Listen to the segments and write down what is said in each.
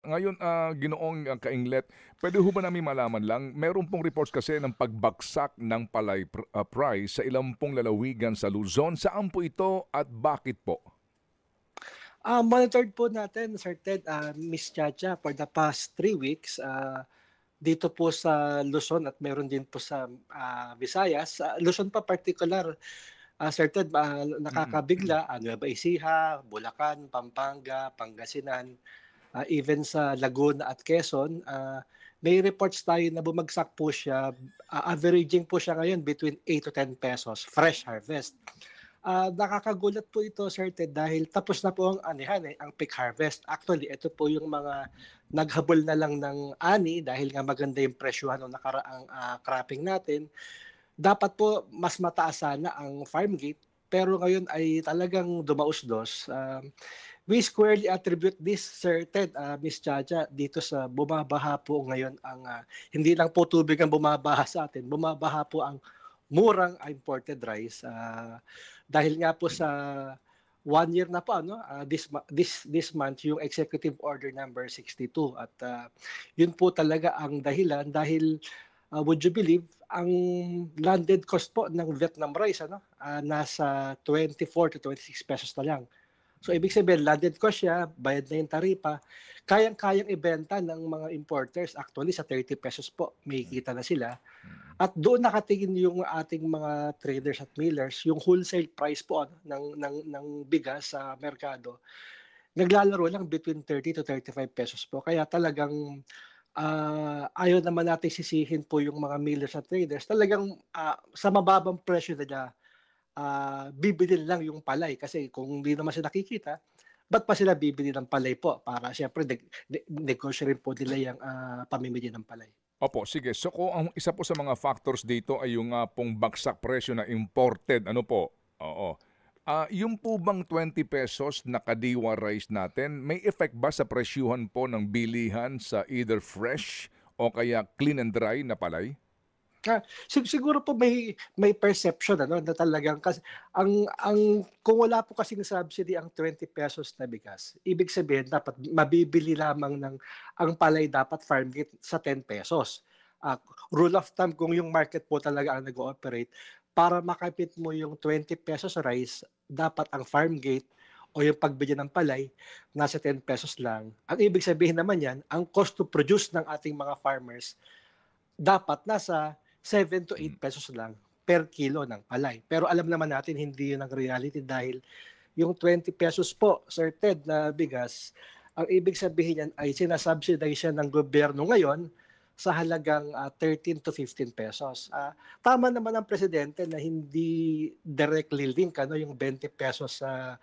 Ngayon, Ginoong Kainglet, puwede ho ba namin malaman lang, meron pong reports kasi ng pagbagsak ng palay price sa ilang pong lalawigan sa Luzon. Saan po ito at bakit po? Monitored po natin, Sir Ted, Miss Chacha, for the past 3 weeks, dito po sa Luzon at meron din po sa Visayas. Sa Luzon pa particular, Sir Ted, Mm. nakakabigla, Nueva Ecija, Bulacan, Pampanga, Pangasinan, even sa Laguna at Quezon. May reports tayo na bumagsak po siya, averaging po siya ngayon between 8 to 10 pesos, fresh harvest. Nakakagulat po ito, Sir Ted, dahil tapos na po ang anihan, ang peak harvest. Actually, ito po yung mga naghabol na lang ng ani dahil nga maganda yung presyohan ng nakaraang cropping natin. Dapat po mas mataas sana ang farm gate, pero ngayon ay talagang dumausdos. We squarely attribute this, Sir Ted, Miss Chacha, dito sa bumabaha po ngayon ang hindi lang po tubig ang bumabaha sa atin, bumabaha po ang murang imported rice, dahil nga po sa 1 year na po, this month yung executive order number 62, at yun po talaga ang dahilan dahil would you believe ang landed cost po ng Vietnam rice, nasa 24 to 26 pesos na lang. So ibig sabihin, landed cost siya, bayad na yung taripa, kayang-kayang ibenta ng mga importers. Actually, sa 30 pesos po, may kita na sila. Mm. At doon nakatingin yung ating mga traders at millers, yung wholesale price po ng bigas sa merkado, naglalaro lang between 30 to 35 pesos po. Kaya talagang ayaw naman natin sisihin po yung mga millers at traders. Talagang sa mababang presyo nila, bibili lang yung palay. Kasi kung hindi naman sila nakikita, ba't pa sila bibili ng palay po? Para siyempre, negosyo rin po nila yung pamimili ng palay. Opo, sige. So kung ang isa po sa mga factors dito ay yung pong bagsak presyo na imported, ano po? Oo. Yung po bang 20 pesos na kadiwa rice natin, may effect ba sa presyuhan po ng bilihan sa either fresh o kaya clean and dry na palay? Siguro po may perception, na talagang kasi ang kung wala po kasing subsidy ang 20 pesos na bigas, ibig sabihin dapat mabibili lamang ang palay dapat farm gate sa 10 pesos. Rule of thumb, kung yung market po talaga ang nag-ooperate, para makapit mo yung 20 pesos rice, dapat ang farm gate o yung pagbili ng palay nasa 10 pesos lang. Ang ibig sabihin naman yan, ang cost to produce ng ating mga farmers dapat nasa 7 to 8 pesos lang per kilo ng palay. Pero alam naman natin hindi yun ang reality dahil yung 20 pesos po, Sir Ted, na bigas, ang ibig sabihin yan ay sinasubsidize siya ng gobyerno ngayon sa halagang 13 to 15 pesos. Tama naman ang presidente na hindi directly link yung 20 pesos sa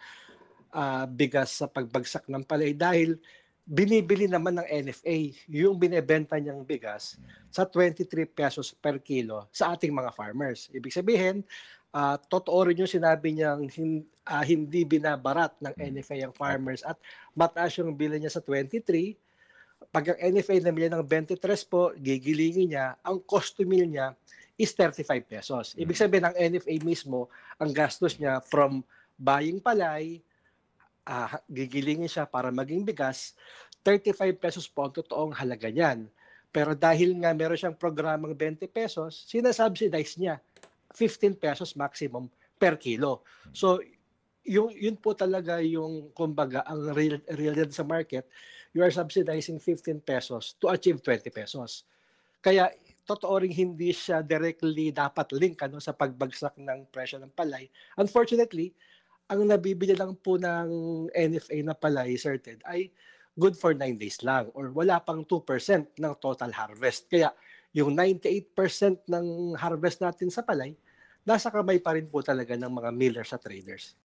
bigas sa pagbagsak ng palay dahil binibili naman ng NFA yung binebenta niyang bigas sa 23 pesos per kilo sa ating mga farmers. Ibig sabihin, totoo rin yung sinabi niyang hindi binabarat ng NFA ang Opo. farmers at mataas yung bili niya sa 23. Pag ang NFA namili ng 23 po, gigilingin niya, ang cost to meal niya is 35 pesos. Ibig Mm. sabihin, ang NFA mismo, ang gastos niya from buying palay, gigilingin siya para maging bigas, 35 pesos po ang totoong halaga niyan. Pero dahil nga meron siyang programang 20 pesos, sinasubsidize niya 15 pesos maximum per kilo. So, yun po talaga yung, kumbaga, ang real sa market, you are subsidizing 15 pesos to achieve 20 pesos. Kaya, totoo ring hindi siya directly dapat link sa pagbagsak ng presyo ng palay. Unfortunately, ang nabibili lang po ng NFA na palay, Sir Ted, ay good for 9 days lang or wala pang 2% ng total harvest. Kaya yung 98% ng harvest natin sa palay, nasa kamay pa rin po talaga ng mga millers at traders.